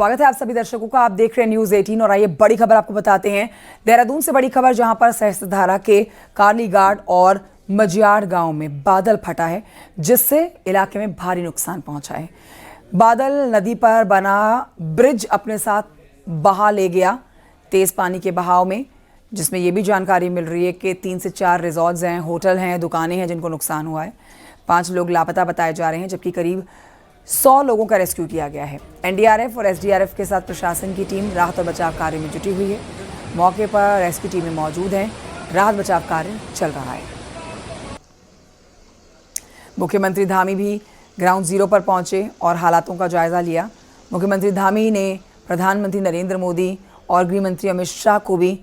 स्वागत है आप सभी दर्शकों का। आप देख रहे हैं न्यूज़ 18 और आइए बड़ी खबर आपको बताते हैं। देहरादून से बड़ी खबर, जहां पर सहस्त्रधारा के कालीघाट और मजियाड़ गांव में बादल फटा है, जिससे इलाके में भारी नुकसान पहुंचा है। बादल नदी पर बना ब्रिज अपने साथ बहा ले गया तेज पानी के बहाव में, जिसमें यह भी जानकारी मिल रही है कि 3 से 4 रिजॉर्ट्स हैं, होटल हैं, दुकानें हैं जिनको नुकसान हुआ है। 5 लोग लापता बताए जा रहे हैं, जबकि करीब 100 लोगों का रेस्क्यू किया गया है। एनडीआरएफ और एसडीआरएफ के साथ प्रशासन की टीम राहत और बचाव कार्य में जुटी हुई है। मौके पर रेस्क्यू टीमें मौजूद हैं, राहत बचाव कार्य चल रहा है। मुख्यमंत्री धामी भी ग्राउंड जीरो पर पहुंचे और हालातों का जायजा लिया। मुख्यमंत्री धामी ने प्रधानमंत्री नरेंद्र मोदी और गृह मंत्री अमित शाह को भी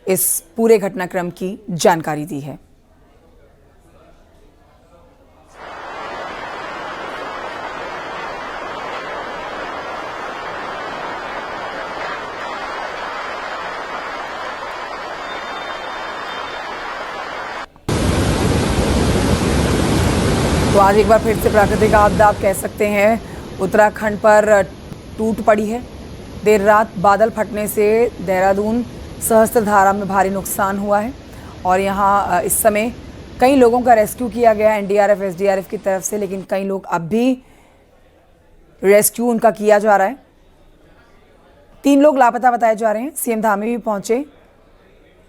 इस पूरे घटनाक्रम की जानकारी दी है। तो आज एक बार फिर से प्राकृतिक आपदा आप कह सकते हैं उत्तराखंड पर टूट पड़ी है। देर रात बादल फटने से देहरादून सहस्त्रधारा में भारी नुकसान हुआ है और यहाँ इस समय कई लोगों का रेस्क्यू किया गया एनडीआरएफ एसडीआरएफ की तरफ से, लेकिन कई लोग अब भी रेस्क्यू उनका किया जा रहा है। 3 लोग लापता बताए जा रहे हैं। सीएम धामी भी पहुंचे,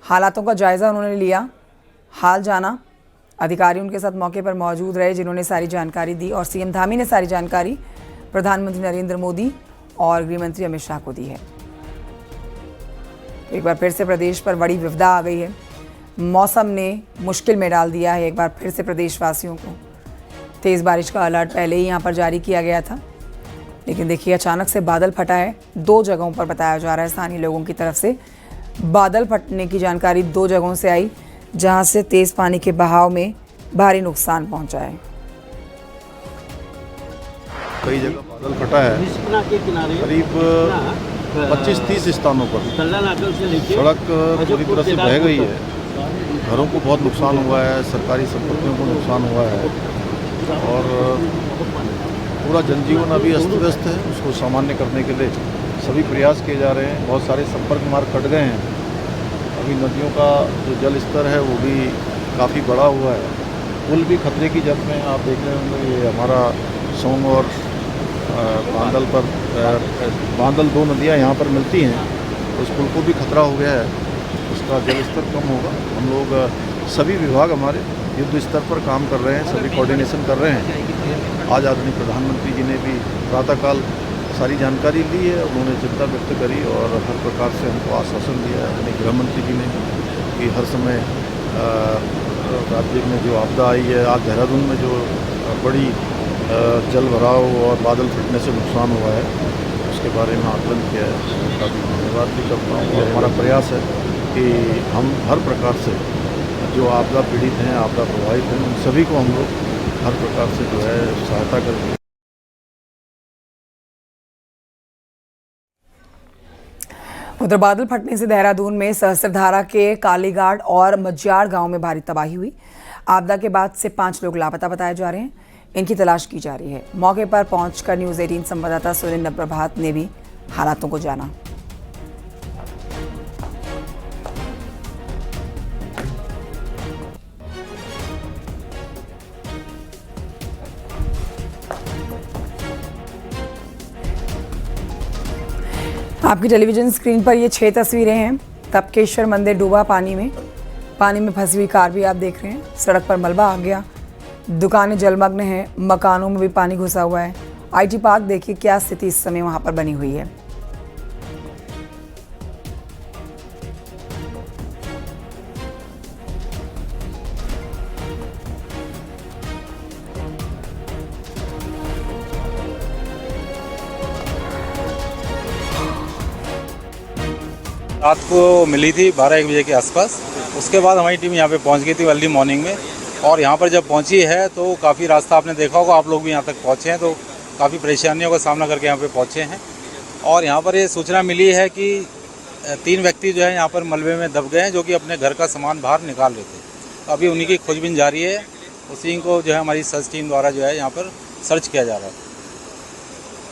हालातों का जायजा उन्होंने लिया, हाल जाना। अधिकारी उनके साथ मौके पर मौजूद रहे, जिन्होंने सारी जानकारी दी और सीएम धामी ने सारी जानकारी प्रधानमंत्री नरेंद्र मोदी और गृह मंत्री अमित शाह को दी है। एक बार फिर से प्रदेश पर बड़ी विपदा आ गई है। मौसम ने मुश्किल में डाल दिया है एक बार फिर से प्रदेशवासियों को। तेज़ बारिश का अलर्ट पहले ही यहाँ पर जारी किया गया था, लेकिन देखिए अचानक से बादल फटा है। 2 जगहों पर बताया जा रहा है स्थानीय लोगों की तरफ से। बादल फटने की जानकारी 2 जगहों से आई, जहां से तेज पानी के बहाव में भारी नुकसान पहुंचा है। कई जगह बादल फटा है, करीब 25-30 स्थानों पर सड़क पूरी तरह से बह गई है। घरों को बहुत नुकसान हुआ है, सरकारी संपत्तियों को नुकसान हुआ है और पूरा जनजीवन अभी अस्त व्यस्त है। उसको सामान्य करने के लिए सभी प्रयास किए जा रहे हैं। बहुत सारे संपर्क मार्ग कट गए हैं। अभी नदियों का जो जल स्तर है वो भी काफ़ी बढ़ा हुआ है। पुल भी खतरे की जद में, आप देख रहे होंगे। ये हमारा सोंग और बांदल पर बांदल 2 नदियाँ यहाँ पर मिलती हैं, उस पुल को भी खतरा हो गया है। उसका जल स्तर कम होगा। हम लोग सभी विभाग हमारे युद्ध स्तर पर काम कर रहे हैं, सभी कोऑर्डिनेशन कर रहे हैं। आज आदरणीय प्रधानमंत्री जी ने भी प्रातःकाल सारी जानकारी ली है, उन्होंने चिंता व्यक्त करी और हर प्रकार से हमको आश्वासन दिया है। अपने गृह मंत्री जी ने कि हर समय राज्य में जो आपदा आई है, आज देहरादून में जो बड़ी जल भराव और बादल फटने से नुकसान हुआ है, उसके बारे में आकलन किया है। उनका भी धन्यवाद भी करता हूँ और हमारा प्रयास है कि हम हर प्रकार से जो आपदा पीड़ित हैं, आपदा प्रभावित हैं, उन सभी को हम लोग हर प्रकार से जो है सहायता करेंगे। उधर बादल फटने से देहरादून में सहस्त्रधारा के कालीघाट और मजियाड़ गांव में भारी तबाही हुई। आपदा के बाद से 5 लोग लापता बताए जा रहे हैं, इनकी तलाश की जा रही है। मौके पर पहुंचकर न्यूज़ 18 संवाददाता सुरेंद्र प्रभात ने भी हालातों को जाना। आपकी टेलीविजन स्क्रीन पर ये 6 तस्वीरें हैं। तपकेश्वर मंदिर डूबा पानी में फंसी हुई कार भी आप देख रहे हैं। सड़क पर मलबा आ गया, दुकानें जलमग्न हैं, मकानों में भी पानी घुसा हुआ है। आईटी पार्क देखिए क्या स्थिति इस समय वहां पर बनी हुई है। रात को मिली थी 12-1 बजे के आसपास। उसके बाद हमारी टीम यहाँ पे पहुँच गई थी अर्ली मॉर्निंग में, और यहाँ पर जब पहुँची है तो काफ़ी रास्ता आपने देखा होगा, आप लोग भी यहाँ तक पहुँचे हैं तो काफ़ी परेशानियों का सामना करके यहाँ पे पहुँचे हैं। और यहाँ पर ये सूचना मिली है कि 3 व्यक्ति जो है यहाँ पर मलबे में दब गए हैं, जो कि अपने घर का सामान बाहर निकाल रहे थे। तो अभी उन्हीं की खोजबीन जारी है, उसी को जो है हमारी सर्च टीम द्वारा जो है यहाँ पर सर्च किया जा रहा है।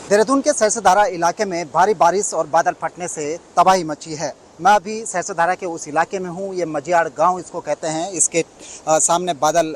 देहरादून के सरसधारा इलाके में भारी बारिश और बादल फटने से तबाही मची है। मैं अभी सरसधारा के उस इलाके में हूँ। ये मजियाड़ गांव इसको कहते हैं। इसके सामने बादल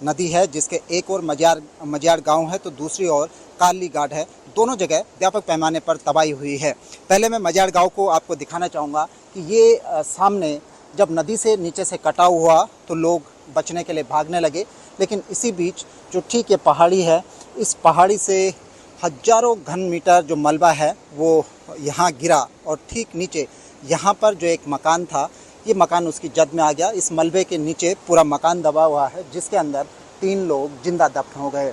नदी है, जिसके एक और मजियाड़ गांव है तो दूसरी ओर काली घाट है। दोनों जगह व्यापक पैमाने पर तबाही हुई है। पहले मैं मजियाड़ गांव को आपको दिखाना चाहूँगा कि ये सामने जब नदी से नीचे से कटाव हुआ तो लोग बचने के लिए भागने लगे, लेकिन इसी बीच जो ठीक ये पहाड़ी है, इस पहाड़ी से हजारों घन मीटर जो मलबा है वो यहाँ गिरा और ठीक नीचे यहाँ पर जो एक मकान था, ये मकान उसकी जद में आ गया। इस मलबे के नीचे पूरा मकान दबा हुआ है, जिसके अंदर 3 लोग जिंदा दफन हो गए।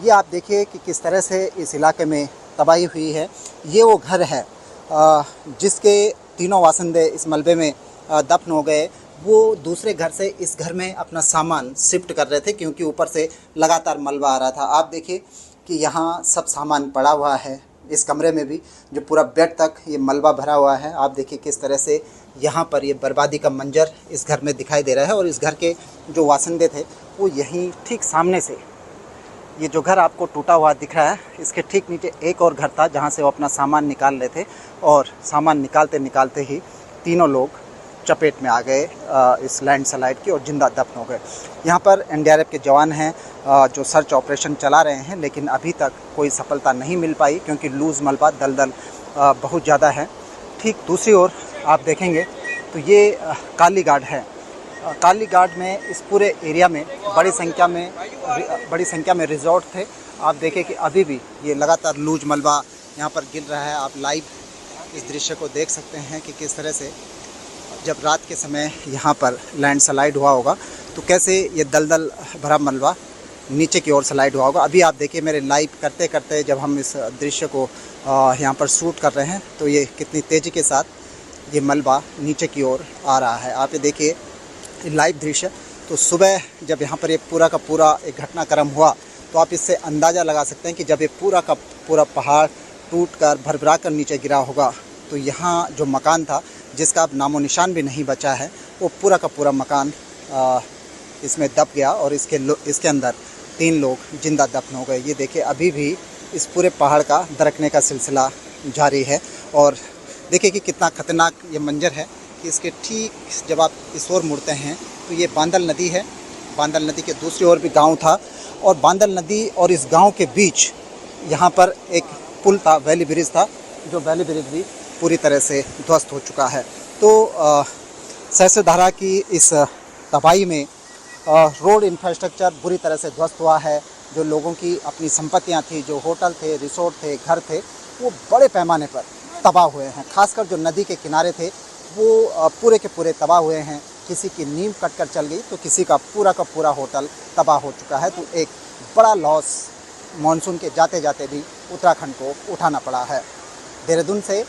ये आप देखिए कि किस तरह से इस इलाके में तबाही हुई है। ये वो घर है जिसके तीनों वासिंदे इस मलबे में दफन हो गए। वो दूसरे घर से इस घर में अपना सामान शिफ्ट कर रहे थे, क्योंकि ऊपर से लगातार मलबा आ रहा था। आप देखिए कि यहाँ सब सामान पड़ा हुआ है। इस कमरे में भी जो पूरा बेड तक ये मलबा भरा हुआ है। आप देखिए किस तरह से यहाँ पर ये बर्बादी का मंजर इस घर में दिखाई दे रहा है। और इस घर के जो वासिंदे थे वो यहीं ठीक सामने से, ये जो घर आपको टूटा हुआ दिख रहा है, इसके ठीक नीचे एक और घर था जहाँ से वो अपना सामान निकाल रहे थे। और सामान निकालते निकालते ही तीनों लोग चपेट में आ गए इस लैंडस्लाइड की और जिंदा दफन हो गए। यहाँ पर एनडीआरएफ के जवान हैं जो सर्च ऑपरेशन चला रहे हैं, लेकिन अभी तक कोई सफलता नहीं मिल पाई, क्योंकि लूज़ मलबा दलदल बहुत ज़्यादा है। ठीक दूसरी ओर आप देखेंगे तो ये काली घाट है। काली घाट में इस पूरे एरिया में बड़ी संख्या में रिजॉर्ट थे। आप देखें कि अभी भी ये लगातार लूज मलबा यहाँ पर गिर रहा है। आप लाइव इस दृश्य को देख सकते हैं कि किस तरह से जब रात के समय यहाँ पर लैंडस्लाइड हुआ होगा तो कैसे ये दलदल भरा मलबा नीचे की ओर स्लाइड हुआ होगा। अभी आप देखिए मेरे लाइव करते करते जब हम इस दृश्य को यहाँ पर शूट कर रहे हैं तो ये कितनी तेज़ी के साथ ये मलबा नीचे की ओर आ रहा है। आप ये देखिए लाइव दृश्य। तो सुबह जब यहाँ पर ये पूरा का पूरा एक घटनाक्रम हुआ तो आप इससे अंदाज़ा लगा सकते हैं कि जब ये पूरा का पूरा पहाड़ टूट कर भरभरा कर नीचे गिरा होगा तो यहाँ जो मकान था, जिसका अब नामो निशान भी नहीं बचा है, वो पूरा का पूरा मकान इसमें दब गया और इसके अंदर 3 लोग जिंदा दफन हो गए। ये देखिए अभी भी इस पूरे पहाड़ का दरकने का सिलसिला जारी है। और देखिए कि कितना ख़तरनाक ये मंजर है कि इसके ठीक जब आप इस ओर मुड़ते हैं तो ये बांदल नदी है। बांदल नदी के दूसरी ओर भी गांव था और बांदल नदी और इस गांव के बीच यहाँ पर एक पुल था, वैली ब्रिज था, जो वैली ब्रिज भी पूरी तरह से ध्वस्त हो चुका है। तो सरसधारा की इस तबाही में रोड इंफ्रास्ट्रक्चर बुरी तरह से ध्वस्त हुआ है। जो लोगों की अपनी संपत्तियां थी, जो होटल थे, रिसोर्ट थे, घर थे, वो बड़े पैमाने पर तबाह हुए हैं। खासकर जो नदी के किनारे थे वो पूरे के पूरे तबाह हुए हैं। किसी की नींव कटकर चल गई तो किसी का पूरा होटल तबाह हो चुका है। तो एक बड़ा लॉस मानसून के जाते जाते भी उत्तराखंड को उठाना पड़ा है। देहरादून से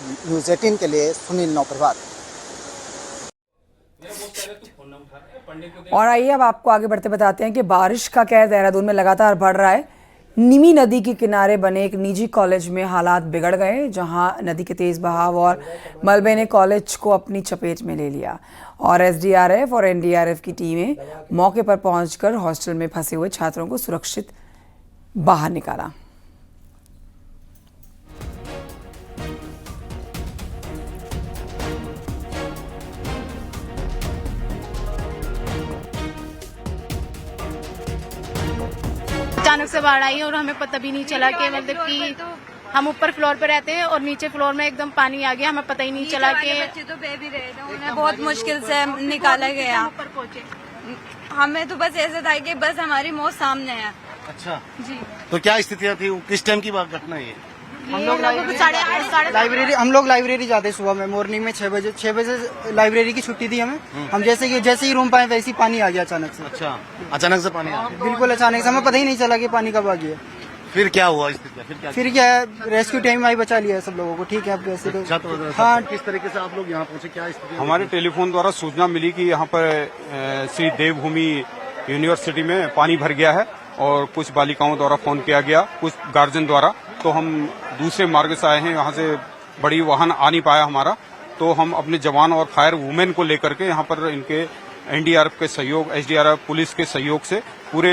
न्यूज़ 18 के लिए सुनील नौप्रभात। और आइए अब आपको आगे बढ़ते बताते हैं कि बारिश का कहर देहरादून में लगातार बढ़ रहा है। निमी नदी के किनारे बने एक निजी कॉलेज में हालात बिगड़ गए, जहां नदी के तेज बहाव और मलबे ने कॉलेज को अपनी चपेट में ले लिया और एसडीआरएफ और एनडीआरएफ की टीमें मौके पर पहुंचकर हॉस्टल में फंसे हुए छात्रों को सुरक्षित बाहर निकाला। अचानक से बाढ़ आई और हमें पता भी नहीं चला कि मतलब कि हम ऊपर फ्लोर पे रहते हैं और नीचे फ्लोर में एकदम पानी आ गया। हमें पता ही नहीं चला कि बच्चे तो बह भी रहे थे, उन्हें बहुत मुश्किल से निकाला गया। ऊपर पहुंचे। हमें तो बस ऐसा था कि बस हमारी मौत सामने है। अच्छा जी, तो क्या स्थितियाँ थी, किस टाइम की बात घटना है ये? हम लोग 8:30 लाइब्रेरी जाते सुबह में मॉर्निंग में 6 बजे लाइब्रेरी की छुट्टी थी हमें। हम जैसे ही रूम पाए वैसे ही पानी आ गया अचानक से। अच्छा, अचानक से पानी आ गया। बिल्कुल अचानक से, हमें पता ही नहीं चला कि पानी कब आ गया। फिर क्या हुआ स्थिति? फिर क्या है, रेस्क्यू टीम आई, बचा लिया सब लोगों को। ठीक है, अब वैसे तो अच्छा, तो हाँ। किस तरीके से आप लोग यहाँ पहुँचे, क्या स्थिति? हमारे टेलीफोन द्वारा सूचना मिली कि यहाँ पर श्री देवभूमि यूनिवर्सिटी में पानी भर गया है और कुछ बालिकाओं द्वारा फोन किया गया, कुछ गार्जियन द्वारा। तो हम दूसरे मार्ग से आए हैं, यहाँ से बड़ी वाहन आ नहीं पाया हमारा, तो हम अपने जवान और फायर वुमेन को लेकर के यहाँ पर इनके एनडीआरएफ के सहयोग, एसडीआरएफ पुलिस के सहयोग से पूरे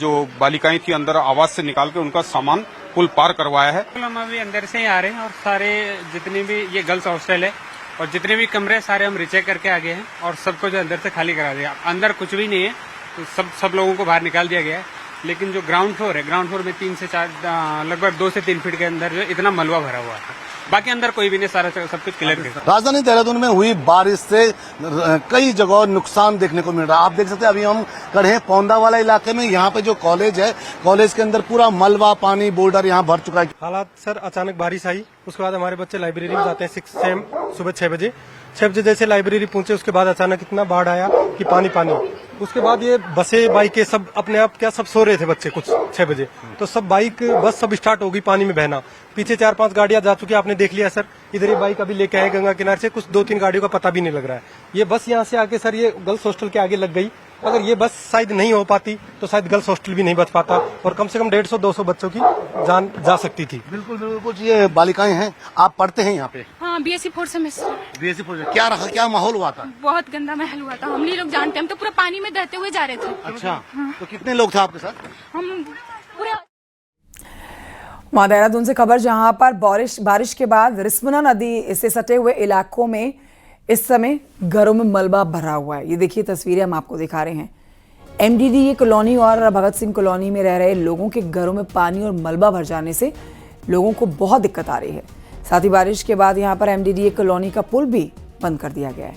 जो बालिकाएं थी अंदर आवाज से निकाल के उनका सामान पुल पार करवाया है। हम अभी अंदर से ही आ रहे हैं और सारे जितने भी ये गर्ल्स हॉस्टल है और जितने भी कमरे सारे हम रिचेक करके आ गए हैं और सबको जो अंदर से खाली करा दिया। अंदर कुछ भी नहीं है, तो सब लोगों को बाहर निकाल दिया गया है। लेकिन जो ग्राउंड फ्लोर है, ग्राउंड फ्लोर में 3 से 4 लगभग 2 से 3 फीट के अंदर जो इतना मलबा भरा हुआ है। बाकी अंदर कोई भी नहीं, सारा सब कुछ क्लियर है। राजधानी देहरादून में हुई बारिश से कई जगह नुकसान देखने को मिल रहा है। आप देख सकते हैं अभी हम खड़े हैं पौंदा वाला इलाके में। यहाँ पे जो कॉलेज है, कॉलेज के अंदर पूरा मलबा, पानी, बोल्डर यहाँ भर चुका है। हालात सर, अचानक बारिश आई, उसके बाद हमारे बच्चे लाइब्रेरी में जाते हैं 6 AM सुबह 6 बजे। 6 बजे जैसे लाइब्रेरी पहुंचे, उसके बाद अचानक इतना बाढ़ आया कि पानी। उसके बाद ये बसें, बाइकें सब अपने आप सब सो रहे थे बच्चे कुछ 6 बजे, तो सब बाइक बस सब स्टार्ट हो गई पानी में बहना। पीछे 4-5 गाड़ियां जा चुकी, आपने देख लिया सर। इधर ये बाइक अभी लेके आए गंगा किनारे से, कुछ 2-3 गाड़ियों का पता भी नहीं लग रहा है। ये बस यहाँ से आके सर ये गर्ल्स हॉस्टल के आगे लग गई। अगर ये बस शायद नहीं हो पाती तो शायद गर्ल्स हॉस्टल भी नहीं बच पाता और कम से कम 150-200 बच्चों की जान जा सकती थी। बिल्कुल ये बालिकाएं हैं। आप पढ़ते हैं यहाँ पे? हाँ, BSc 4 सेमेस्टर। BSc 4 क्या रहा, क्या माहौल हुआ था? बहुत गंदा महल हुआ था। हम लोग जानते, हम तो पूरा पानी में बहते हुए जा रहे थे। अच्छा, तो कितने लोग थे आपके साथ? हम पूरे वहां देहरादून से खबर, जहां पर बारिश के बाद रिस्पना नदी से सटे हुए इलाकों में इस समय घरों में मलबा भरा हुआ है। ये देखिए तस्वीरें हम आपको दिखा रहे हैं। MDDA कॉलोनी और भगत सिंह कॉलोनी में रह रहे लोगों के घरों में पानी और मलबा भर जाने से लोगों को बहुत दिक्कत आ रही है। साथ ही बारिश के बाद यहां पर MDDA कॉलोनी का पुल भी बंद कर दिया गया है।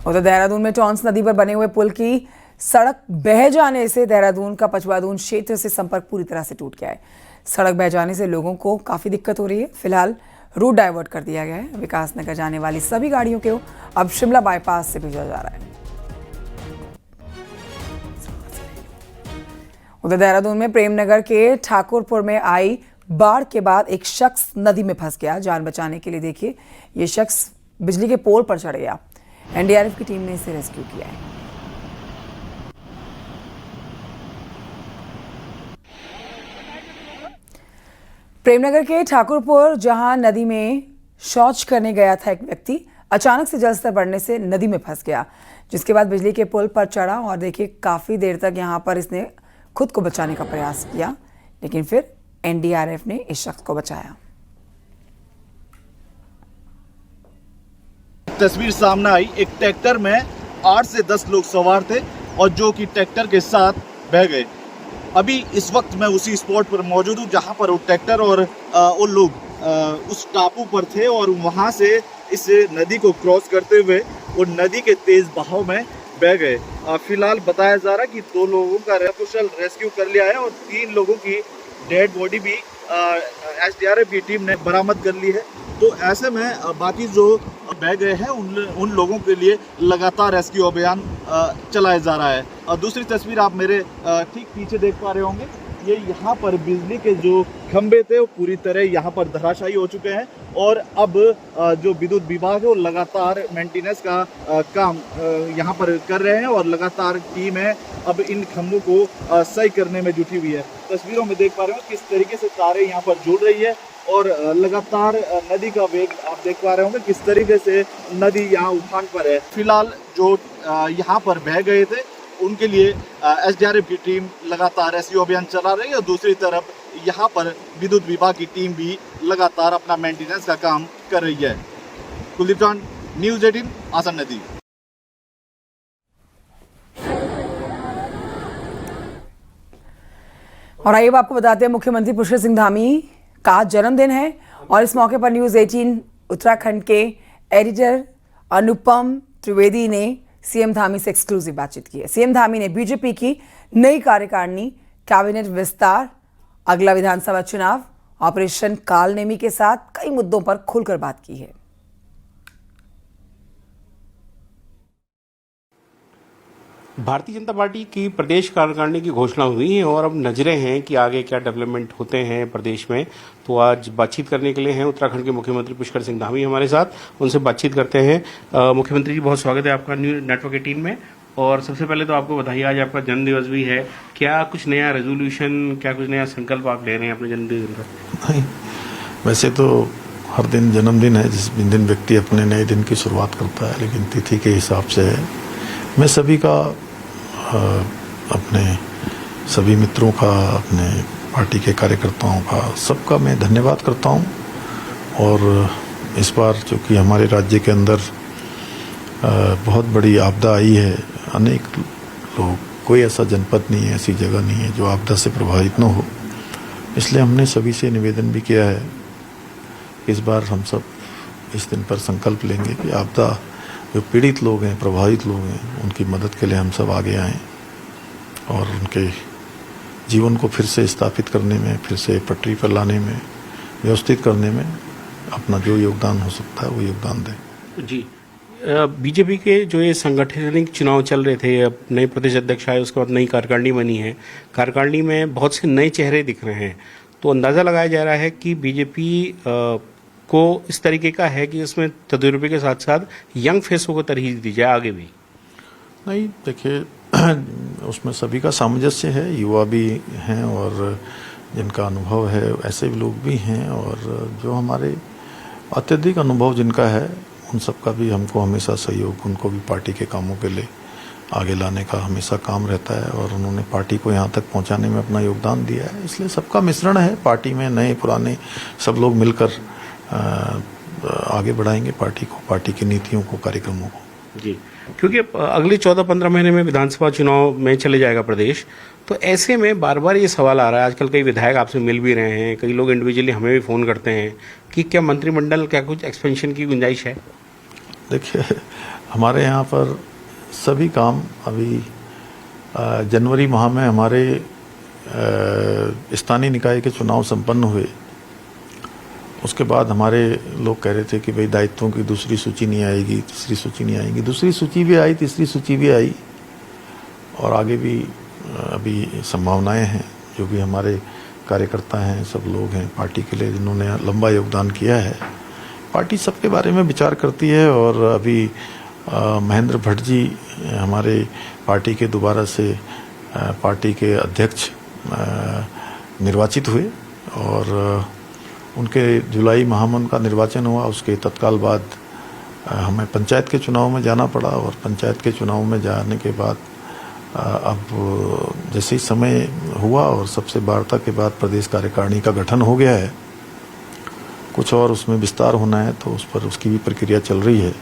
उधर देहरादून में टॉन्स नदी पर बने हुए पुल की सड़क बह जाने से देहरादून का पचवादून क्षेत्र से संपर्क पूरी तरह से टूट गया है। सड़क बह जाने से लोगों को काफी दिक्कत हो रही है। फिलहाल रूट डाइवर्ट कर दिया गया है। विकास नगर जाने वाली सभी गाड़ियों को अब शिमला बाईपास से भेजा जा रहा है। उधर देहरादून में प्रेमनगर के ठाकुरपुर में आई बाढ़ के बाद एक शख्स नदी में फंस गया। जान बचाने के लिए देखिए ये शख्स बिजली के पोल पर चढ़ गया। NDRF की टीम ने इसे रेस्क्यू किया है। प्रेमनगर के ठाकुरपुर जहां नदी में शौच करने गया था एक व्यक्ति, अचानक से जलस्तर बढ़ने से नदी में फंस गया, जिसके बाद बिजली के पुल पर चढ़ा और देखिए काफी देर तक यहां पर इसने खुद को बचाने का प्रयास किया, लेकिन फिर NDRF ने इस शख्स को बचाया। तस्वीर सामने आई, एक ट्रैक्टर में 8 से 10 लोग सवार थे और जो कि ट्रैक्टर के साथ बह गए। अभी इस वक्त मैं उसी स्पॉट पर मौजूद हूँ जहाँ पर वो ट्रैक्टर और वो लोग उस टापू पर थे और वहाँ से इस नदी को क्रॉस करते हुए वो नदी के तेज बहाव में बह गए। फिलहाल बताया जा रहा है कि 2 लोगों का कुशल रेस्क्यू कर लिया है और 3 लोगों की डेड बॉडी भी SDRF की टीम ने बरामद कर ली है। तो ऐसे में बाकी जो बह गए हैं उन लोगों के लिए लगातार रेस्क्यू अभियान चलाया जा रहा है। और दूसरी तस्वीर आप मेरे ठीक पीछे देख पा रहे होंगे, ये यहाँ पर बिजली के जो खंभे थे वो पूरी तरह यहाँ पर धराशायी हो चुके हैं और अब जो विद्युत विभाग है वो लगातार मेंटेनेंस का काम यहाँ पर कर रहे हैं और लगातार टीम है अब इन खंभों को सही करने में जुटी हुई है। तस्वीरों में देख पा रहे हो किस तरीके से तारें यहाँ पर जुड़ रही है और लगातार नदी का वेग आप देख पा रहे होंगे किस तरीके से नदी यहाँ उफान पर है। फिलहाल जो यहाँ पर बह गए थे उनके लिए SDRF की टीम लगातार रेस्क्यू अभियान चला रही है और दूसरी तरफ यहाँ पर विद्युत विभाग की टीम भी लगातार अपना मेंटेनेंस का काम कर रही है। कुलदीप चौहान, न्यूज़ 18, आसन नदी। और आइए आपको बताते हैं मुख्यमंत्री पुष्कर सिंह धामी का जन्मदिन है और इस मौके पर न्यूज़ 18 उत्तराखंड के एडिटर अनुपम त्रिवेदी ने CM धामी से एक्सक्लूसिव बातचीत की है। CM धामी ने बीजेपी की नई कार्यकारिणी, कैबिनेट विस्तार, अगला विधानसभा चुनाव, ऑपरेशन कालनेमी के साथ कई मुद्दों पर खुलकर बात की है। भारतीय जनता पार्टी की प्रदेश कार्यकारिणी की घोषणा हुई है और अब नजरें हैं कि आगे क्या डेवलपमेंट होते हैं प्रदेश में। तो आज बातचीत करने के लिए हैं उत्तराखंड के मुख्यमंत्री पुष्कर सिंह धामी हमारे साथ, उनसे बातचीत करते हैं। मुख्यमंत्री जी, बहुत स्वागत है आपका न्यूज़ नेटवर्क 18 में। और सबसे पहले तो आपको बधाई, आज आपका जन्मदिवस भी है। क्या कुछ नया रेजोल्यूशन, क्या कुछ नया संकल्प आप ले रहे हैं अपने जन्मदिन पर? नहीं, वैसे तो हर दिन जन्मदिन है, जिस दिन व्यक्ति अपने नए दिन की शुरुआत करता है, लेकिन तिथि के हिसाब से मैं सभी का अपने सभी मित्रों का, अपने पार्टी के कार्यकर्ताओं का, सबका मैं धन्यवाद करता हूं। और इस बार चूँकि हमारे राज्य के अंदर बहुत बड़ी आपदा आई है, अनेक लोग, कोई ऐसा जनपद नहीं है, ऐसी जगह नहीं है जो आपदा से प्रभावित न हो, इसलिए हमने सभी से निवेदन भी किया है। इस बार हम सब इस दिन पर संकल्प लेंगे कि आपदा जो पीड़ित लोग हैं, प्रभावित लोग हैं, उनकी मदद के लिए हम सब आगे आएं और उनके जीवन को फिर से स्थापित करने में, फिर से पटरी पर लाने में, व्यवस्थित करने में अपना जो योगदान हो सकता है वो योगदान दें। जी, बीजेपी के जो ये सांगठनिक चुनाव चल रहे थे, अब नए प्रदेश अध्यक्ष आए, उसके बाद नई कार्यकारिणी बनी है, कार्यकारिणी में बहुत से नए चेहरे दिख रहे हैं, तो अंदाज़ा लगाया जा रहा है कि बीजेपी को इस तरीके का है कि इसमें तजुर्बे के साथ साथ यंग फेसों को तरजीह दी जाए आगे भी। नहीं, देखिए उसमें सभी का सामंजस्य है, युवा भी हैं और जिनका अनुभव है ऐसे भी लोग भी हैं, और जो हमारे अत्यधिक अनुभव जिनका है उन सबका भी हमको हमेशा सहयोग, उनको भी पार्टी के कामों के लिए आगे लाने का हमेशा काम रहता है, और उन्होंने पार्टी को यहाँ तक पहुँचाने में अपना योगदान दिया है। इसलिए सबका मिश्रण है पार्टी में, नए पुराने सब लोग मिलकर आगे बढ़ाएंगे पार्टी को, पार्टी की नीतियों को, कार्यक्रमों को। जी, क्योंकि अगले 14-15 महीने में विधानसभा चुनाव में चले जाएगा प्रदेश, तो ऐसे में बार बार ये सवाल आ रहा है, आजकल कई विधायक आपसे मिल भी रहे हैं, कई लोग इंडिविजुअली हमें भी फ़ोन करते हैं कि क्या मंत्रिमंडल, क्या कुछ एक्सपेंशन की गुंजाइश है? देखिए, हमारे यहाँ पर सभी काम अभी जनवरी माह में हमारे स्थानीय निकाय के चुनाव संपन्न हुए, उसके बाद हमारे लोग कह रहे थे कि भाई दायित्वों की दूसरी सूची नहीं आएगी, तीसरी सूची नहीं आएगी। दूसरी सूची भी आई, तीसरी सूची भी आई, और आगे भी अभी संभावनाएं हैं। जो भी हमारे कार्यकर्ता हैं, सब लोग हैं पार्टी के लिए जिन्होंने लंबा योगदान किया है, पार्टी सबके बारे में विचार करती है। और अभी महेंद्र भट्ट जी हमारे पार्टी के दोबारा से पार्टी के अध्यक्ष निर्वाचित हुए, और उनके जुलाई माह में उनका निर्वाचन हुआ। उसके तत्काल बाद हमें पंचायत के चुनाव में जाना पड़ा, और पंचायत के चुनाव में जाने के बाद अब जैसे ही समय हुआ और सबसे वार्ता के बाद प्रदेश कार्यकारिणी का गठन हो गया है, कुछ और उसमें विस्तार होना है, तो उस पर उसकी भी प्रक्रिया चल रही है,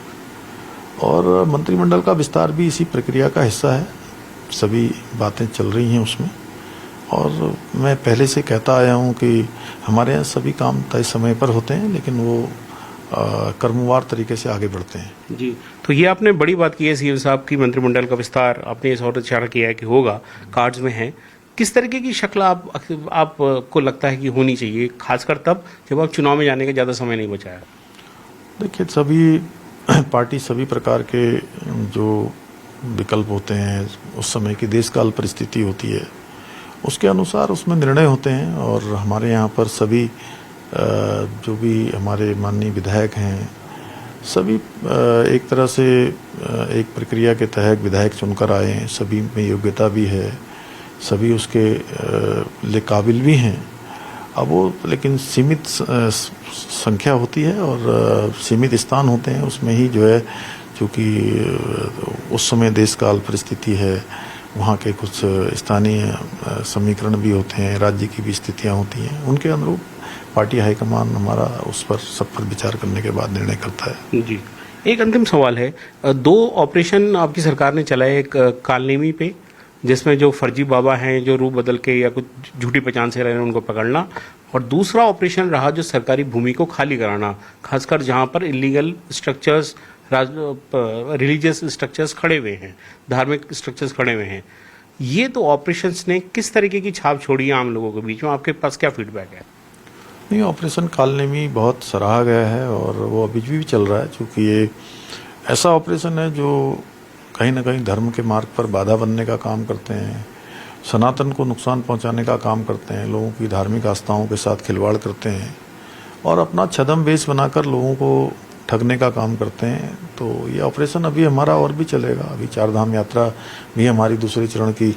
और मंत्रिमंडल का विस्तार भी इसी प्रक्रिया का हिस्सा है। सभी बातें चल रही हैं उसमें, और मैं पहले से कहता आया हूं कि हमारे यहाँ सभी काम तय समय पर होते हैं, लेकिन वो क्रमवार तरीके से आगे बढ़ते हैं। जी, तो ये आपने बड़ी बात की है सीएम साहब की, मंत्रिमंडल का विस्तार आपने इस और इशारा किया है कि होगा, कार्ड्स में है। किस तरीके की शक्ल आपको लगता है कि होनी चाहिए, खासकर तब जब आप चुनाव में जाने का ज़्यादा समय नहीं बचा है? देखिए, सभी पार्टी सभी प्रकार के जो विकल्प होते हैं, उस समय की देशकाल परिस्थिति होती है, उसके अनुसार उसमें निर्णय होते हैं। और हमारे यहाँ पर सभी जो भी हमारे माननीय विधायक हैं, सभी एक तरह से एक प्रक्रिया के तहत विधायक चुनकर आए हैं, सभी में योग्यता भी है, सभी उसके लिए काबिल भी हैं। अब वो लेकिन सीमित संख्या होती है और सीमित स्थान होते हैं, उसमें ही जो है चूँकि उस समय देशकाल परिस्थिति है, वहाँ के कुछ स्थानीय समीकरण भी होते हैं, राज्य की भी स्थितियाँ होती हैं, उनके अनुरूप पार्टी हाईकमान हमारा उस पर सब पर विचार करने के बाद निर्णय करता है। जी, एक अंतिम सवाल है, 2 ऑपरेशन आपकी सरकार ने चलाए, एक कालनेमी पे जिसमें जो फर्जी बाबा हैं जो रूप बदल के या कुछ झूठी पहचान से रहे हैं उनको पकड़ना, और दूसरा ऑपरेशन रहा जो सरकारी भूमि को खाली कराना, खासकर जहाँ पर इलीगल स्ट्रक्चर्स, रिलीजियस स्ट्रक्चर्स खड़े हुए हैं, धार्मिक स्ट्रक्चर्स खड़े हुए हैं। ये 2 ऑपरेशंस ने किस तरीके की छाप छोड़ी है आम लोगों के बीच में, आपके पास क्या फीडबैक है? नहीं, ऑपरेशन कालनेमी बहुत सराहा गया है और वो अभी भी चल रहा है, क्योंकि ये ऐसा ऑपरेशन है जो कहीं ना कहीं धर्म के मार्ग पर बाधा बनने का काम करते हैं, सनातन को नुकसान पहुंचाने का काम करते हैं, लोगों की धार्मिक आस्थाओं के साथ खिलवाड़ करते हैं और अपना छद्म वेश बनाकर लोगों को ठगने का काम करते हैं। तो ये ऑपरेशन अभी हमारा और भी चलेगा। अभी 4 धाम यात्रा भी हमारी दूसरे चरण की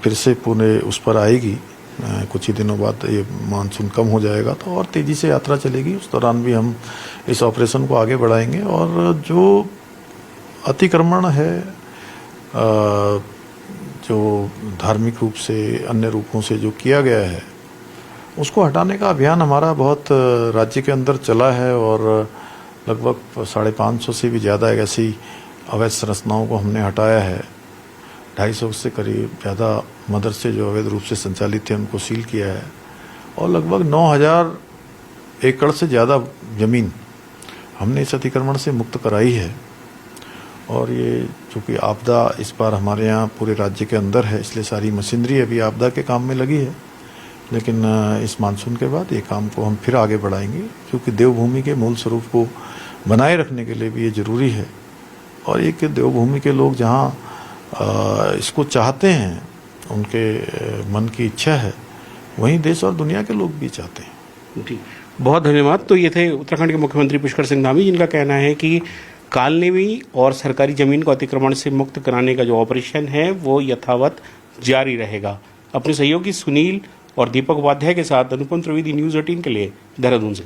फिर से पुणे उस पर आएगी, कुछ ही दिनों बाद ये मानसून कम हो जाएगा तो और तेज़ी से यात्रा चलेगी। उस दौरान भी हम इस ऑपरेशन को आगे बढ़ाएंगे और जो अतिक्रमण है जो धार्मिक रूप से अन्य रूपों से जो किया गया है उसको हटाने का अभियान हमारा बहुत राज्य के अंदर चला है और लगभग 550 से भी ज़्यादा ऐसी अवैध संरचनाओं को हमने हटाया है। 250 से करीब ज़्यादा मदरसे जो अवैध रूप से संचालित थे उनको सील किया है और लगभग 9000 एकड़ से ज़्यादा ज़मीन हमने इस अतिक्रमण से मुक्त कराई है। और ये चूँकि आपदा इस बार हमारे यहाँ पूरे राज्य के अंदर है इसलिए सारी मशीनरी अभी आपदा के काम में लगी है, लेकिन इस मानसून के बाद ये काम को हम फिर आगे बढ़ाएंगे क्योंकि देवभूमि के मूल स्वरूप को बनाए रखने के लिए भी ये ज़रूरी है। और एक देवभूमि के लोग जहाँ इसको चाहते हैं, उनके मन की इच्छा है, वहीं देश और दुनिया के लोग भी चाहते हैं। जी, बहुत धन्यवाद। तो ये थे उत्तराखंड के मुख्यमंत्री पुष्कर सिंह धामी, जिनका कहना है कि कालनेमी और सरकारी जमीन को अतिक्रमण से मुक्त कराने का जो ऑपरेशन है वो यथावत जारी रहेगा। अपने सहयोगी सुनील और दीपक उपाध्याय के साथ अनुपम त्रिवेदी, न्यूज़ 18 के लिए देहरादून से।